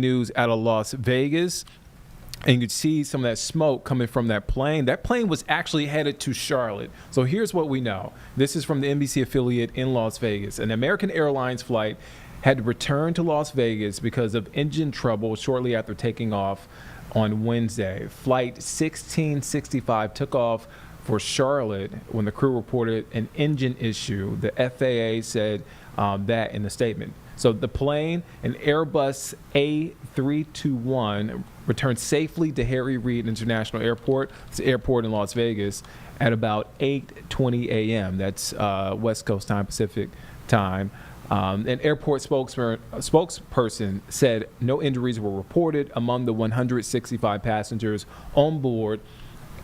News out of Las Vegas, and you could see some of that smoke coming from that plane. That plane was actually headed to Charlotte. So here's what we know. This is from the NBC affiliate in Las Vegas. An American Airlines flight had to return to Las Vegas because of engine trouble shortly after taking off on Wednesday. Flight 1665 took off for Charlotte when the crew reported an engine issue. The FAA said that in the statement. So the plane, an Airbus A321, returned safely to Harry Reid International Airport. It's an airport in Las Vegas at about 8:20 a.m. That's West Coast time, Pacific time. An airport spokesperson said no injuries were reported among the 165 passengers on board,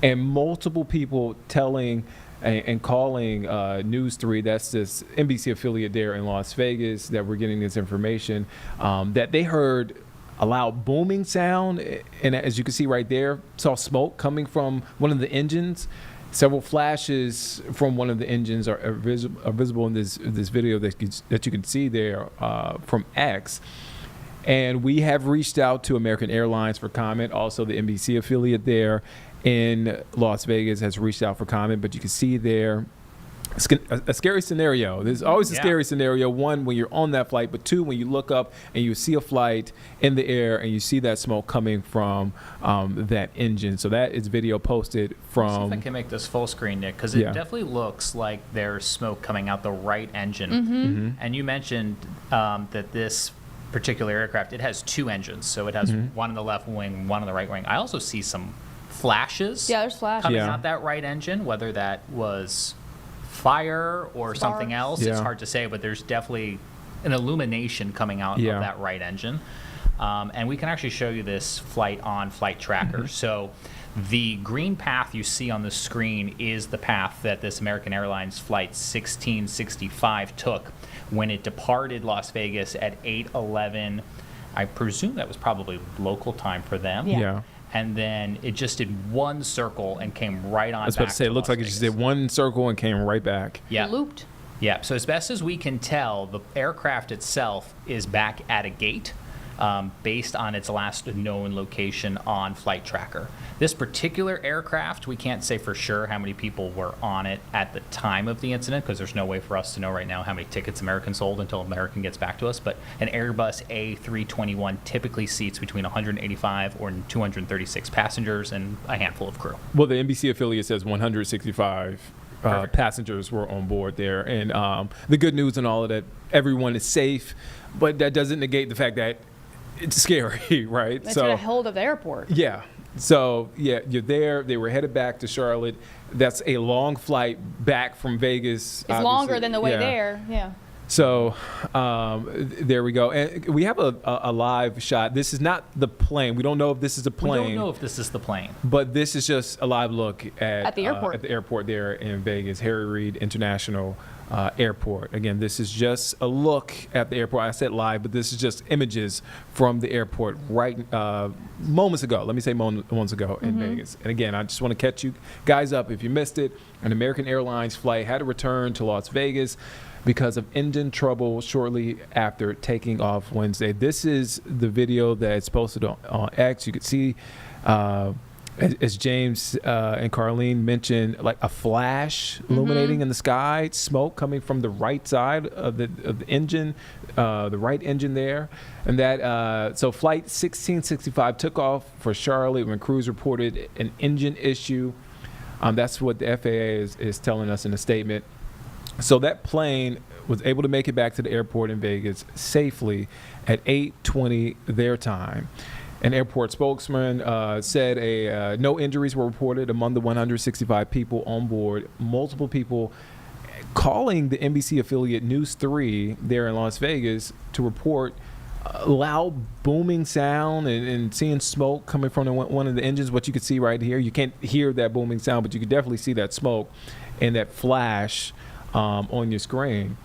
and multiple people telling and calling News 3, that's this NBC affiliate there in Las Vegas, that we're getting this information, that they heard a loud booming sound, and as you can see right there, saw smoke coming from one of the engines. Several flashes from one of the engines are visible in this video that you can see there from X. And we have reached out to American Airlines for comment. Also, the NBC affiliate there in Las Vegas has reached out for comment, but you can see there a scary scenario. There's always a scary scenario. One, when you're on that flight, but two, when you look up and you see a flight in the air and you see that smoke coming from that engine. So that is video posted from... Let's see if I can make this full screen, Nick, because it definitely looks like there's smoke coming out the right engine. And you mentioned that this particular aircraft, it has two engines. So it has one in the left wing, one in the right wing. I also see some flashes. Yeah, there's flashes. Coming out that right engine, whether that was fire or something else. It's hard to say, but there's definitely an illumination coming out of that right engine. And we can actually show you this flight on Flight Tracker. So the green path you see on the screen is the path that this American Airlines flight 1665 took when it departed Las Vegas at 8:11. I presume that was probably local time for them. And then it just did one circle and came right on back. I was about to say, it looks like it just did one circle and came right back. It looped. Yeah, so as best as we can tell, the aircraft itself is back at a gate based on its last known location on Flight Tracker. This particular aircraft, we can't say for sure how many people were on it at the time of the incident, because there's no way for us to know right now how many tickets American sold until American gets back to us. But an Airbus A321 typically seats between 185 or 236 passengers and a handful of crew. Well, the NBC affiliate says 165 passengers were on board there. And the good news and all of that, everyone is safe, but that doesn't negate the fact that it's scary, right? It's a hold of the airport. Yeah. So, you're there. They were headed back to Charlotte. That's a long flight back from Vegas. It's longer than the way there. Yeah. So, there we go. And we have a live shot. This is not the plane. We don't know if this is a plane. We don't know if this is the plane. But this is just a live look at the airport. At the airport there in Vegas, Harry Reid International Airport. Again, this is just a look at the airport. I said live, but this is just images from the airport right moments ago. Let me say moments ago in Vegas. And again, I just want to catch you guys up. If you missed it, an American Airlines flight had to return to Las Vegas because of engine trouble shortly after taking off Wednesday. This is the video that's posted on X. You can see, as James and Carlene mentioned, like a flash illuminating in the sky, smoke coming from the right side of the engine, the right engine there. And that so flight 1665 took off for Charlotte when crews reported an engine issue. That's what the FAA is telling us in a statement. So that plane was able to make it back to the airport in Vegas safely at 8:20 their time. An airport spokesman said no injuries were reported among the 165 people on board. Multiple people calling the NBC affiliate News 3 there in Las Vegas to report loud booming sound and seeing smoke coming from one of the engines. What you can see right here, you can't hear that booming sound, but you can definitely see that smoke and that flash on your screen.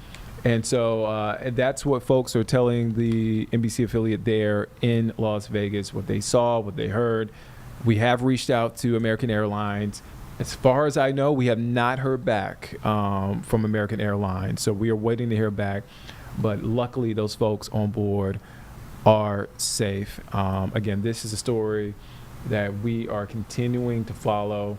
And so that's what folks are telling the NBC affiliate there in Las Vegas, what they saw, what they heard. We have reached out to American Airlines. As far as I know, we have not heard back from American Airlines. So we are waiting to hear back. But luckily, those folks on board are safe. Again, this is a story that we are continuing to follow.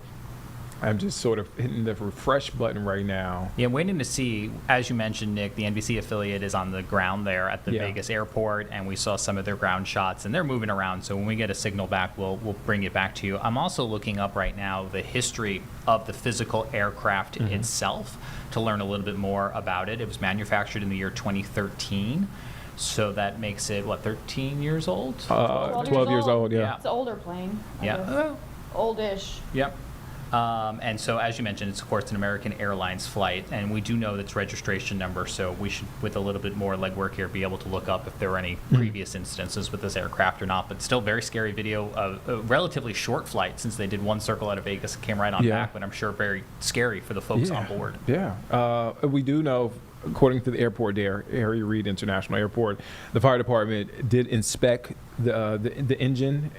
I'm just sort of hitting the refresh button right now. Yeah, waiting to see, as you mentioned, Nick, the NBC affiliate is on the ground there at the Vegas airport, and we saw some of their ground shots, and they're moving around. So when we get a signal back, we'll bring it back to you. I'm also looking up right now the history of the physical aircraft itself to learn a little bit more about it. It was manufactured in the year 2013. So that makes it, 13 years old? 12 years old, yeah. It's an older plane. I Yeah. guess. Oldish. Yep. And so, as you mentioned, it's of course an American Airlines flight, and we do know its registration number. So we should, with a little bit more legwork here, be able to look up if there were any previous instances with this aircraft or not. But still, very scary video of a relatively short flight, since they did one circle out of Vegas, came right on back. But I'm sure very scary for the folks on board. Yeah, we do know, according to the airport there, Harry Reid International Airport, the fire department did inspect the engine.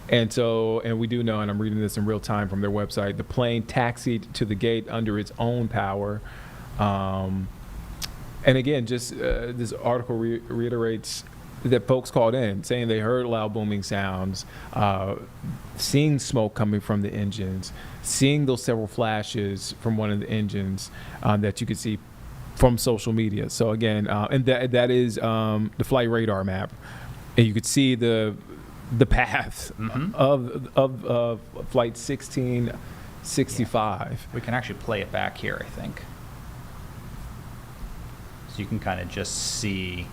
And we do know, and I'm reading this in real time from their website, the plane taxied to the gate under its own power. And again, just this article reiterates that folks called in saying they heard loud booming sounds, seeing smoke coming from the engines, seeing those several flashes from one of the engines that you could see from social media. So again, and that is the flight radar map, and you could see the path of flight 1665. We can actually play it back here, I think. So you can kind of just see,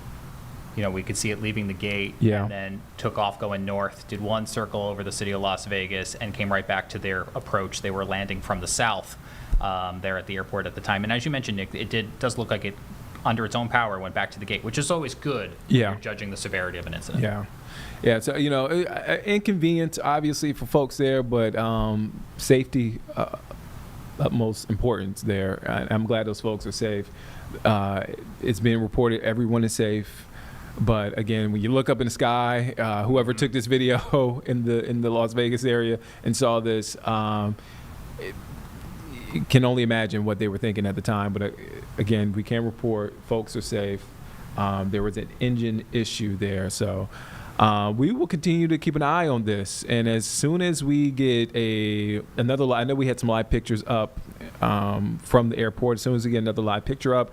we could see it leaving the gate and then took off going north, did one circle over the city of Las Vegas, and came right back to their approach. They were landing from the south there at the airport at the time. And as you mentioned, Nick, it does look like it, under its own power, went back to the gate, which is always good when you're judging the severity of an incident. Yeah, so, inconvenience, obviously, for folks there, but safety, utmost importance there. I'm glad those folks are safe. It's being reported everyone is safe. But again, when you look up in the sky, whoever took this video in the Las Vegas area and saw this, you can only imagine what they were thinking at the time. But again, we can report folks are safe. There was an engine issue there, so we will continue to keep an eye on this. And as soon as we get another, I know we had some live pictures up from the airport. As soon as we get another live picture up,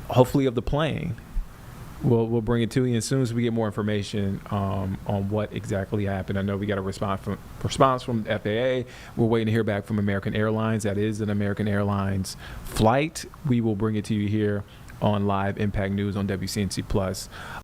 hopefully of the plane, we'll bring it to you. As soon as we get more information on what exactly happened. I know we got a response from the FAA. We're waiting to hear back from American Airlines. That is an American Airlines flight. We will bring it to you here on Live Impact News on WCNC Plus.